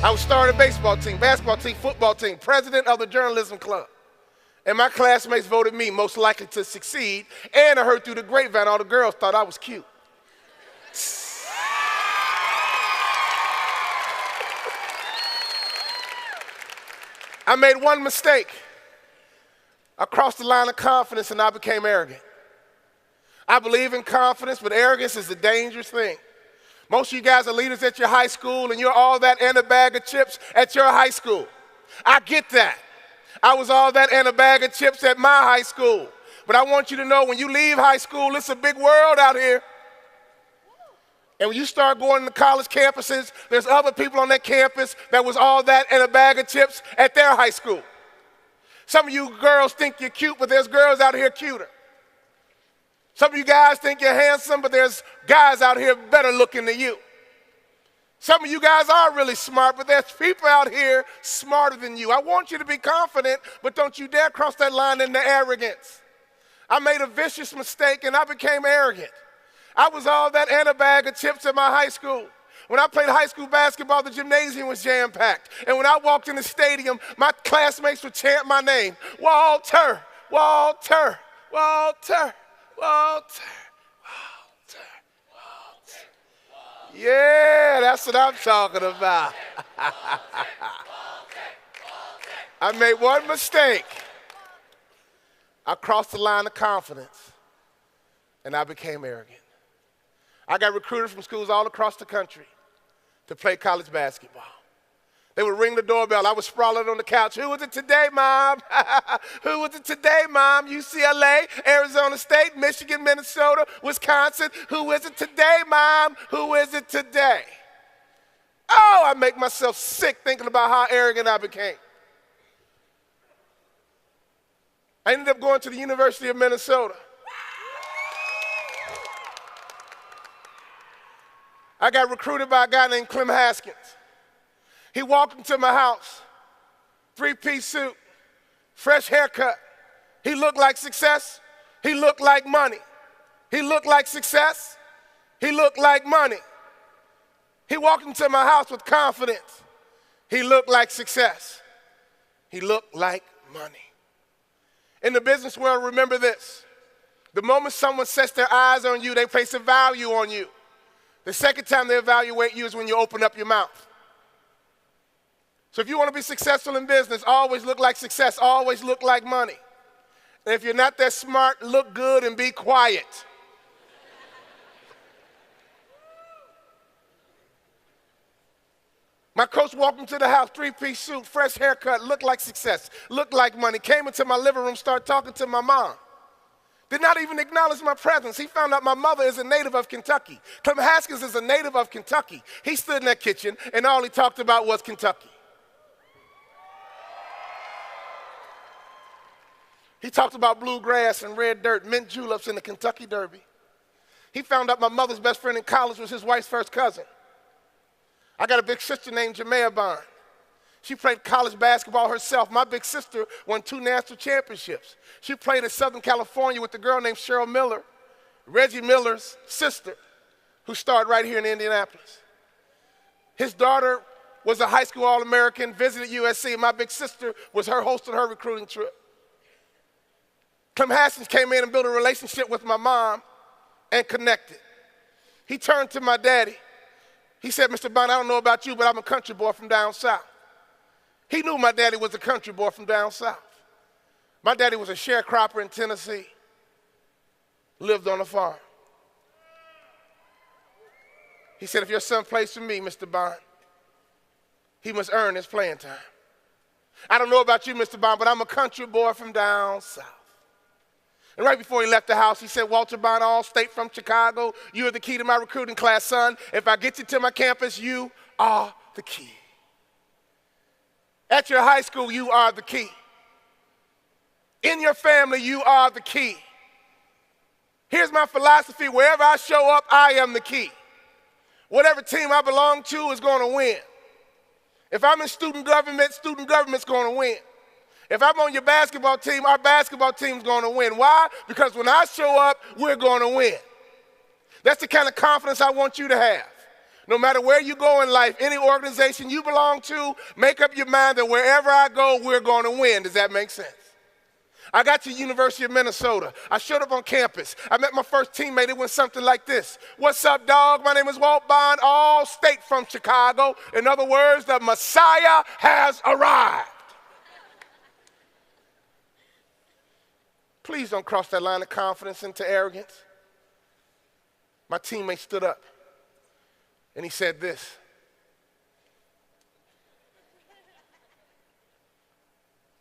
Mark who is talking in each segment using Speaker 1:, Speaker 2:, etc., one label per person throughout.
Speaker 1: I was starting a baseball team, basketball team, football team, president of the journalism club. And my classmates voted me most likely to succeed, and I heard through the grapevine all the girls thought I was cute. I made one mistake. I crossed the line of confidence and I became arrogant. I believe in confidence, but arrogance is a dangerous thing. Most of you guys are leaders at your high school, and you're all that and a bag of chips at your high school. I get that. I was all that and a bag of chips at my high school. But I want you to know, when you leave high school, it's a big world out here. And when you start going to college campuses, there's other people on that campus that was all that and a bag of chips at their high school. Some of you girls think you're cute, but there's girls out here cuter. Some of you guys think you're handsome, but there's guys out here better looking than you. Some of you guys are really smart, but there's people out here smarter than you. I want you to be confident, but don't you dare cross that line into arrogance. I made a vicious mistake and I became arrogant. I was all that and a bag of chips at my high school. When I played high school basketball, the gymnasium was jam-packed. And when I walked in the stadium, my classmates would chant my name. Walter, Walter, Walter, Walter, Walter, Walter. Yeah, that's what I'm talking about. I made one mistake. I crossed the line of confidence, and I became arrogant. I got recruited from schools all across the country to play college basketball. They would ring the doorbell. I was sprawling on the couch. Who is it today, Mom? Who is it today, Mom? UCLA, Arizona State, Michigan, Minnesota, Wisconsin. Who is it today, Mom? Who is it today? Oh, I make myself sick thinking about how arrogant I became. I ended up going to the University of Minnesota. I got recruited by a guy named Clem Haskins. He walked into my house, three-piece suit, fresh haircut. He looked like success. He looked like money. He looked like success. He looked like money. He walked into my house with confidence. He looked like success. He looked like money. In the business world, remember this. The moment someone sets their eyes on you, they place a value on you. The second time they evaluate you is when you open up your mouth. So if you want to be successful in business, always look like success, always look like money. And if you're not that smart, look good and be quiet. My coach walked into the house, three-piece suit, fresh haircut, looked like success, looked like money, came into my living room, started talking to my mom. Did not even acknowledge my presence. He found out my mother is a native of Kentucky. Clem Haskins is a native of Kentucky. He stood in that kitchen, and all he talked about was Kentucky. He talked about bluegrass and red dirt, mint juleps, and the Kentucky Derby. He found out my mother's best friend in college was his wife's first cousin. I got a big sister named Jamea Bond. She played college basketball herself. My big sister won 2 national championships. She played in Southern California with a girl named Cheryl Miller, Reggie Miller's sister, who starred right here in Indianapolis. His daughter was a high school All-American, visited USC, and my big sister was hosting her recruiting trip. Clem Haskins came in and built a relationship with my mom and connected. He turned to my daddy. He said, Mr. Bond, I don't know about you, but I'm a country boy from down south. He knew my daddy was a country boy from down south. My daddy was a sharecropper in Tennessee, lived on a farm. He said, if your son plays for me, Mr. Bond, he must earn his playing time. I don't know about you, Mr. Bond, but I'm a country boy from down south. And right before he left the house, he said, Walter Bond, all-state from Chicago, you are the key to my recruiting class, son. If I get you to my campus, you are the key. At your high school, you are the key. In your family, you are the key. Here's my philosophy. Wherever I show up, I am the key. Whatever team I belong to is going to win. If I'm in student government's going to win. If I'm on your basketball team, our basketball team's going to win. Why? Because when I show up, we're going to win. That's the kind of confidence I want you to have. No matter where you go in life, any organization you belong to, make up your mind that wherever I go, we're going to win. Does that make sense? I got to University of Minnesota. I showed up on campus. I met my first teammate. It went something like this. What's up, dog? My name is Walt Bond, all state from Chicago. In other words, the Messiah has arrived. Please don't cross that line of confidence into arrogance. My teammate stood up and he said this.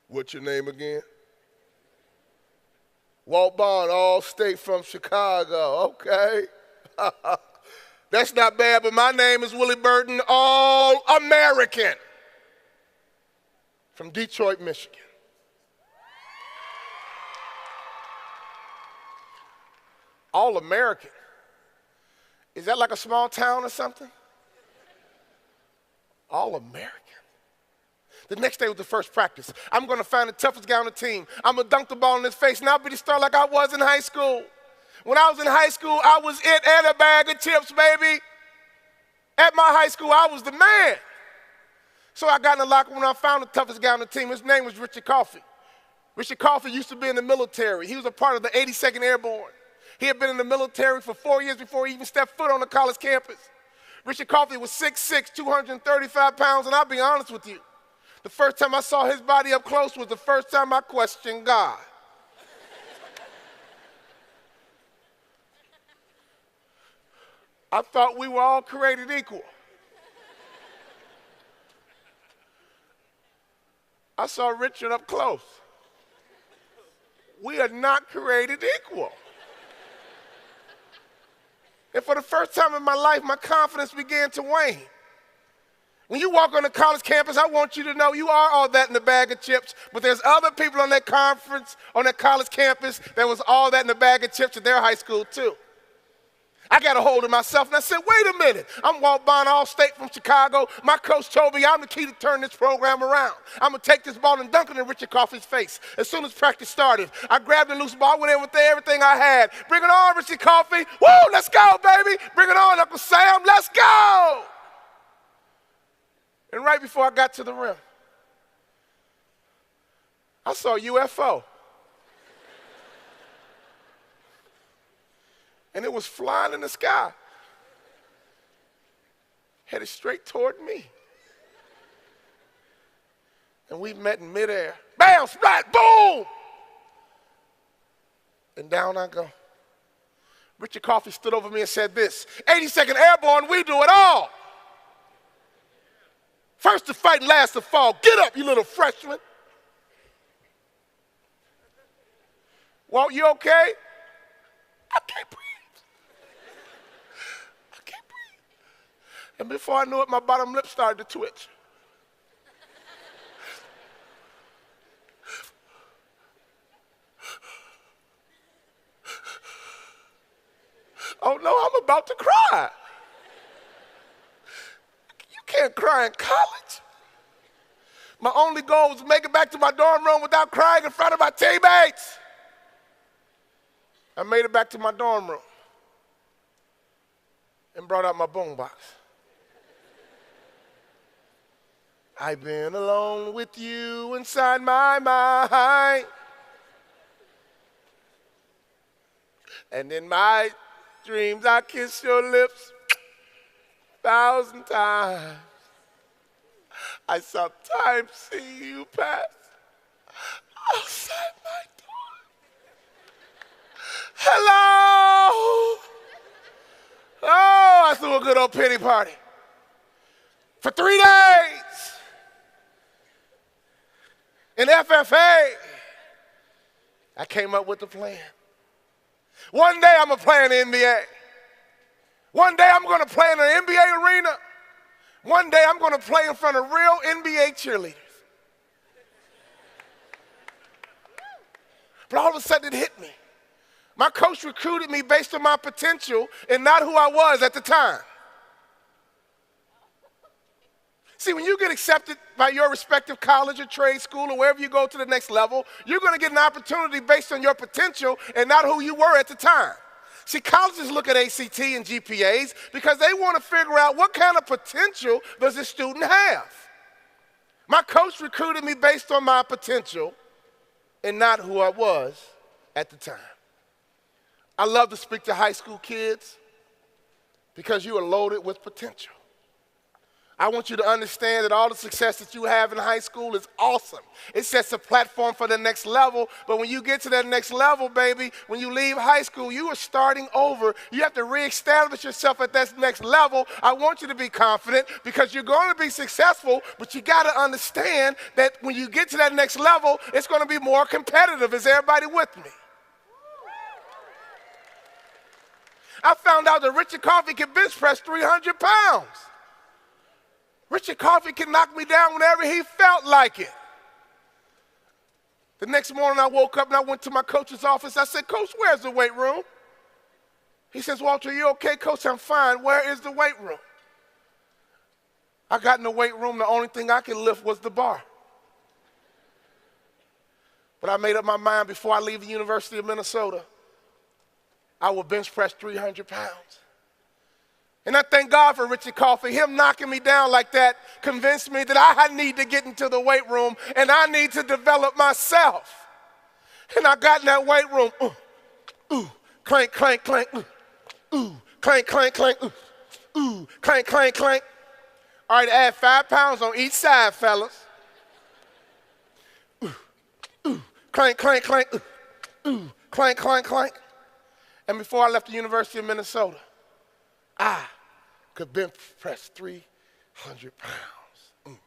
Speaker 1: What's your name again? Walt Bond, all state from Chicago. Okay. That's not bad, but my name is Willie Burton, all American from Detroit, Michigan. All American. Is that like a small town or something? All American. The next day was the first practice. I'm going to find the toughest guy on the team. I'm going to dunk the ball in his face, and I'll be the star like I was in high school. When I was in high school, I was it and a bag of chips, baby. At my high school, I was the man. So I got in the locker room, and I found the toughest guy on the team. His name was Richard Coffey. Richard Coffey used to be in the military. He was a part of the 82nd Airborne. He had been in the military for 4 years before he even stepped foot on the college campus. Richard Coffey was 6'6", 235 pounds, and I'll be honest with you. The first time I saw his body up close was the first time I questioned God. I thought we were all created equal. I saw Richard up close. We are not created equal. And for the first time in my life, my confidence began to wane. When you walk on the college campus, I want you to know you are all that in a bag of chips, but there's other people on that conference, on that college campus, that was all that in a bag of chips at their high school too. I got a hold of myself and I said, wait a minute. I'm Walt Bond, all state from Chicago. My coach told me I'm the key to turn this program around. I'm going to take this ball and dunk it in Richard Coffey's face. As soon as practice started, I grabbed the loose ball, went in with everything I had. Bring it on, Richard Coffey. Woo, let's go, baby. Bring it on, Uncle Sam. Let's go. And right before I got to the rim, I saw a UFO. And it was flying in the sky, headed straight toward me. And we met in midair. Bam, splat, boom! And down I go. Richard Coffey stood over me and said this, 82nd Airborne, we do it all. First to fight and last to fall. Get up, you little freshman. Walt, you okay? I can't breathe. I can't breathe. And before I knew it, my bottom lip started to twitch. Oh no, I'm about to cry. Can't cry in college. My only goal was to make it back to my dorm room without crying in front of my teammates. I made it back to my dorm room and brought out my boombox. I've been alone with you inside my mind, and in my dreams I kiss your lips 1,000 times. I sometimes see you pass outside my door. Hello. Oh, I threw a good old pity party. For 3 days in FFA, I came up with a plan. One day I'm going to play in the NBA. One day I'm going to play in an NBA arena. One day I'm going to play in front of real NBA cheerleaders. But all of a sudden it hit me. My coach recruited me based on my potential and not who I was at the time. See, when you get accepted by your respective college or trade school or wherever you go to the next level, you're going to get an opportunity based on your potential and not who you were at the time. See, colleges look at ACT and GPAs because they want to figure out what kind of potential does this student have. My coach recruited me based on my potential and not who I was at the time. I love to speak to high school kids because you are loaded with potential. I want you to understand that all the success that you have in high school is awesome. It sets a platform for the next level, but when you get to that next level, baby, when you leave high school, you are starting over. You have to reestablish yourself at that next level. I want you to be confident because you're going to be successful, but you got to understand that when you get to that next level, it's going to be more competitive. Is everybody with me? I found out that Richard Coffey can bench press 300 pounds. Richard Coffey can knock me down whenever he felt like it. The next morning I woke up and I went to my coach's office. I said, Coach, where's the weight room? He says, Walter, you okay? Coach, I'm fine. Where is the weight room? I got in the weight room. The only thing I could lift was the bar. But I made up my mind before I leave the University of Minnesota, I will bench press 300 pounds. And I thank God for Richard Coffey. Him knocking me down like that convinced me that I need to get into the weight room and I need to develop myself. And I got in that weight room. Clank, clank, clank. Clank, clank, clank. Clank, clank, clank. All right, add 5 pounds on each side, fellas. Clank, clank, clank. Clank, clank, clank. And before I left the University of Minnesota, I could bench press 300 pounds.